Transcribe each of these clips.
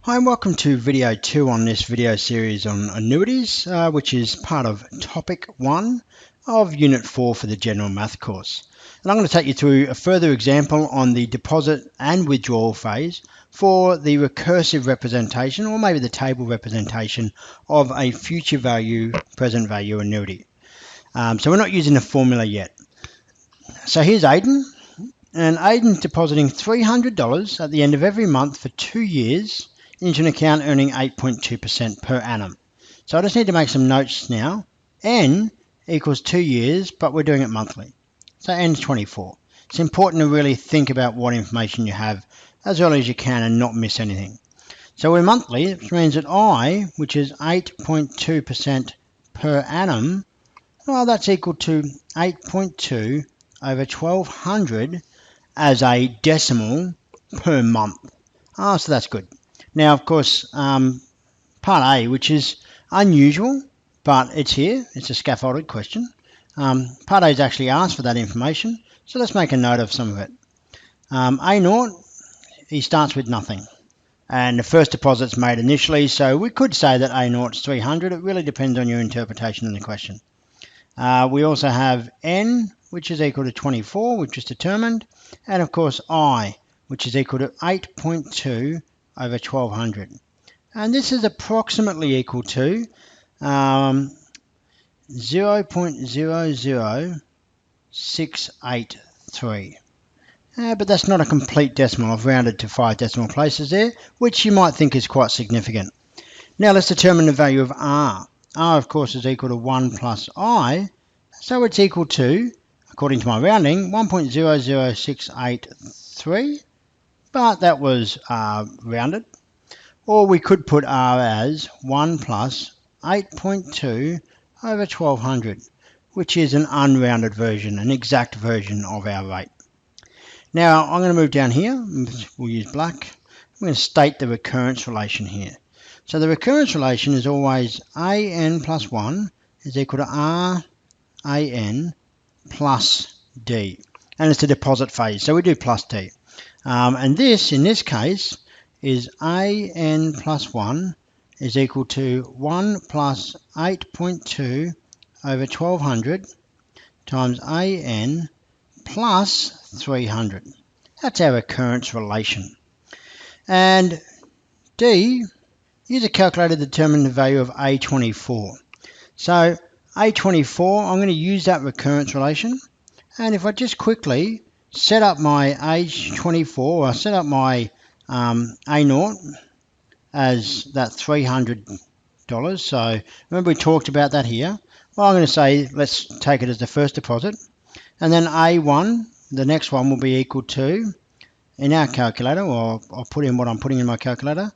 Hi and welcome to video 2 on this video series on annuities, which is part of topic 1 of unit 4 for the general math course. And I'm going to take you through a further example on the deposit and withdrawal phase for the recursive representation, or maybe the table representation, of a future value, present value annuity. So we're not using the formula yet. So here's Aidan, and Aidan's depositing $300 at the end of every month for 2 years into an account earning 8.2% per annum. So I just need to make some notes now. N equals 2 years, but we're doing it monthly. So N is 24. It's important to really think about what information you have as early as you can and not miss anything. So we're monthly, which means that I, which is 8.2% per annum, well, that's equal to 8.2 over 1200 as a decimal per month. So that's good. Now, of course, part A, which is unusual, but it's here. It's a scaffolded question. Part A is actually asked for that information, so let's make a note of some of it. A0, he starts with nothing, and the first deposit's made initially, so we could say that A0 is 300. It really depends on your interpretation of the question. We also have N, which is equal to 24, which is determined, and of course I, which is equal to 8.2 over 1200, and this is approximately equal to 0.00683. But that's not a complete decimal. I've rounded to 5 decimal places there, which you might think is quite significant. Now let's determine the value of R. R, of course, is equal to 1 plus I, so it's equal to, according to my rounding, 1.00683. But that was rounded. Or we could put R as 1 plus 8.2 over 1200, which is an unrounded version, an exact version of our rate. Now I'm going to move down here. We'll use black. I'm going to state the recurrence relation here. So the recurrence relation is always AN plus 1 is equal to RAN plus D. And it's the deposit phase, so we do plus D. And this, in this case, is AN plus 1 is equal to 1 plus 8.2 over 1200 times AN plus 300. That's our recurrence relation. And D, use a calculator to determine the value of A24. So A24, I'm going to use that recurrence relation. And if I just quickly set up my A24, or set up my A0 as that $300. So remember we talked about that here. Well, I'm going to say let's take it as the first deposit. And then A1, the next one, will be equal to, in our calculator, or I'll put in what I'm putting in my calculator,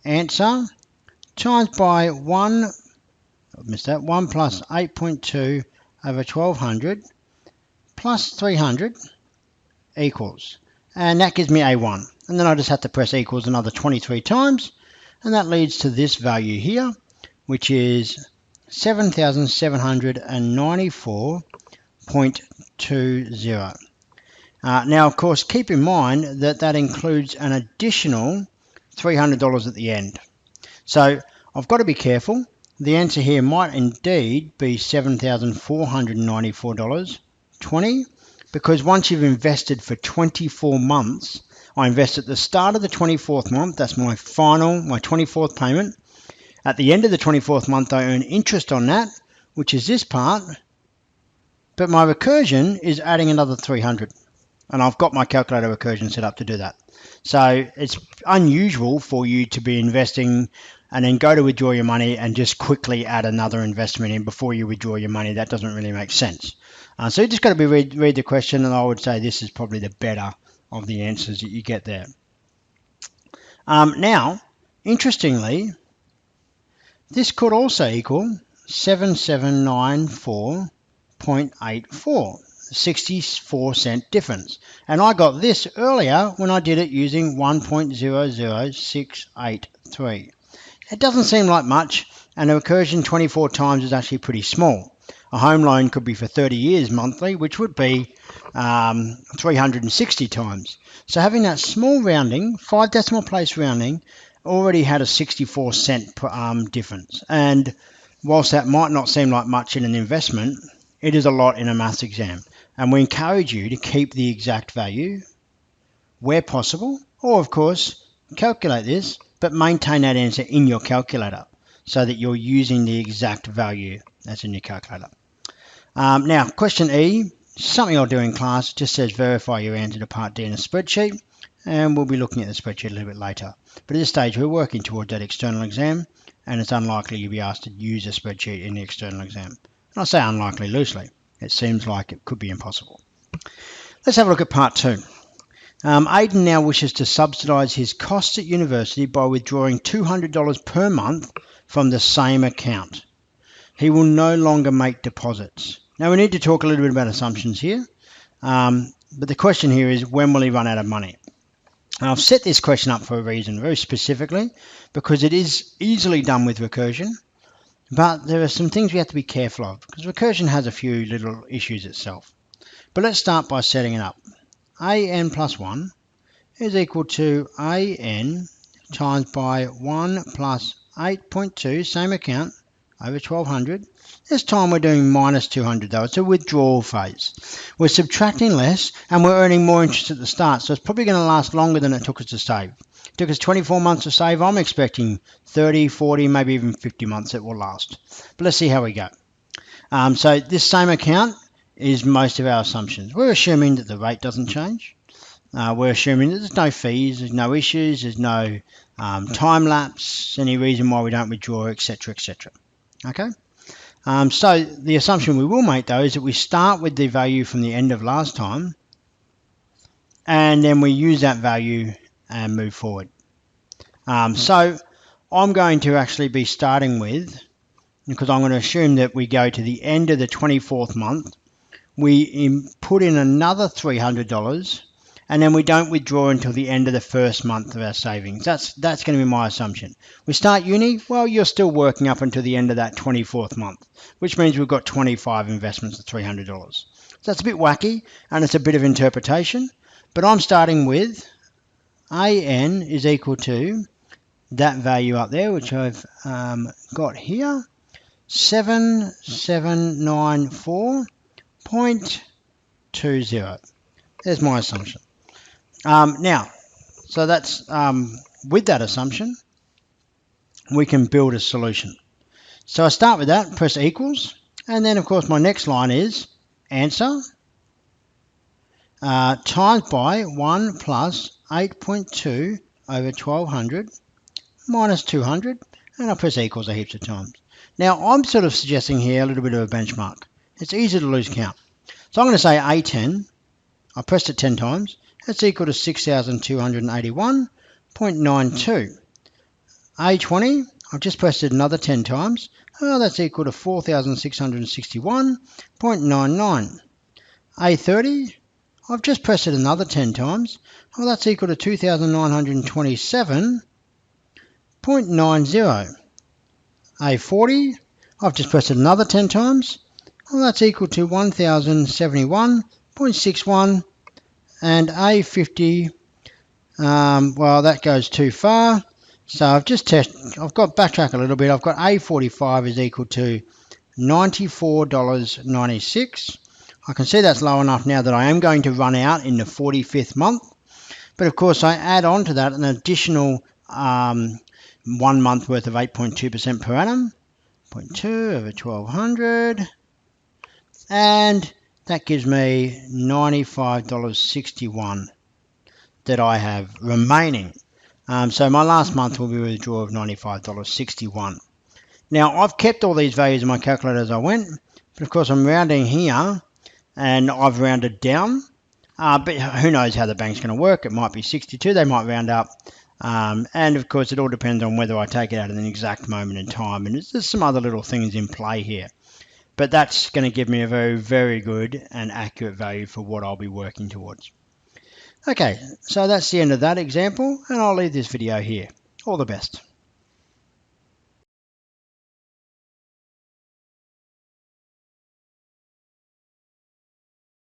answer times by 1 plus 8.2 over 1200 plus 300 equals, and that gives me A1, and then I just have to press equals another 23 times, and that leads to this value here, which is 7,794.20. Now, of course, keep in mind that that includes an additional $300 at the end. So I've got to be careful. The answer here might indeed be $7,494.20, because once you've invested for 24 months, I invest at the start of the 24th month, that's my 24th payment. At the end of the 24th month, I earn interest on that, which is this part, but my recursion is adding another 300, and I've got my calculator recursion set up to do that. So it's unusual for you to be investing and then go to withdraw your money and just quickly add another investment in before you withdraw your money. That doesn't really make sense. So you just got to read the question, and I would say this is probably the better of the answers that you get there. Now, interestingly, this could also equal 7794.84, 64-cent difference. And I got this earlier when I did it using 1.00683. It doesn't seem like much, and the recursion 24 times is actually pretty small. A home loan could be for 30 years monthly, which would be 360 times. So having that small rounding, 5 decimal place rounding, already had a 64 cent difference. And whilst that might not seem like much in an investment, it is a lot in a maths exam. And we encourage you to keep the exact value where possible, or of course, calculate this, but maintain that answer in your calculator so that you're using the exact value that's in your calculator. Now, question E, something I'll do in class, it just says verify your answer to part D in a spreadsheet, and we'll be looking at the spreadsheet a little bit later. But at this stage, we're working towards that external exam, and it's unlikely you'll be asked to use a spreadsheet in the external exam. And I say unlikely loosely. It seems like it could be impossible. Let's have a look at part 2. Aidan now wishes to subsidise his costs at university by withdrawing $200 per month from the same account. He will no longer make deposits. Now we need to talk a little bit about assumptions here, but the question here is, when will he run out of money? And I've set this question up for a reason, very specifically, because it is easily done with recursion, but there are some things we have to be careful of, because recursion has a few little issues itself. But let's start by setting it up. AN plus 1 is equal to AN times by 1 plus 8.2, same account, over 1200. This time we're doing minus 200 though. It's a withdrawal phase. We're subtracting less and we're earning more interest at the start, so it's probably going to last longer than it took us to save. It took us 24 months to save. I'm expecting 30, 40, maybe even 50 months it will last. But let's see how we go. So this same account is most of our assumptions. We're assuming that the rate doesn't change. We're assuming that there's no fees, there's no issues, there's no time lapse, any reason why we don't withdraw, etc., etc. Okay. So the assumption we will make though is that we start with the value from the end of last time, and then we use that value and move forward. So I'm going to actually be starting with, because I'm going to assume that we go to the end of the 24th month, we put in another $300, and then we don't withdraw until the end of the first month of our savings. That's going to be my assumption. We start uni, well, you're still working up until the end of that 24th month, which means we've got 25 investments of $300. So that's a bit wacky, and it's a bit of interpretation, but I'm starting with AN is equal to that value up there, which I've got here, 7794.20. There's my assumption. Now, so that's with that assumption, we can build a solution. So I start with that, press equals, and then of course my next line is answer times by 1 plus 8.2 over 1200 minus 200, and I press equals a heaps of times. Now I'm sort of suggesting here a little bit of a benchmark. It's easy to lose count. So I'm going to say A10, I pressed it 10 times, that's equal to 6,281.92. A20, I've just pressed it another 10 times, oh, that's equal to 4,661.99. A30, I've just pressed it another 10 times, oh, that's equal to 2,927.90. A40, I've just pressed it another 10 times, well, that's equal to 1,071.61, and A50, well, that goes too far, so I've got backtrack a little bit. I've got A45 is equal to $94.96. I can see that's low enough now that I am going to run out in the 45th month, but of course I add on to that an additional 1 month worth of 8.2% per annum, 0.2 over 1200, and that gives me $95.61 that I have remaining. So my last month will be a withdrawal of $95.61. Now I've kept all these values in my calculator as I went, but of course I'm rounding here and I've rounded down, but who knows how the bank's going to work. It might be 62, they might round up, and of course it all depends on whether I take it out at an exact moment in time, and there's some other little things in play here. But that's going to give me a very, very good and accurate value for what I'll be working towards. Okay, so that's the end of that example, and I'll leave this video here. All the best.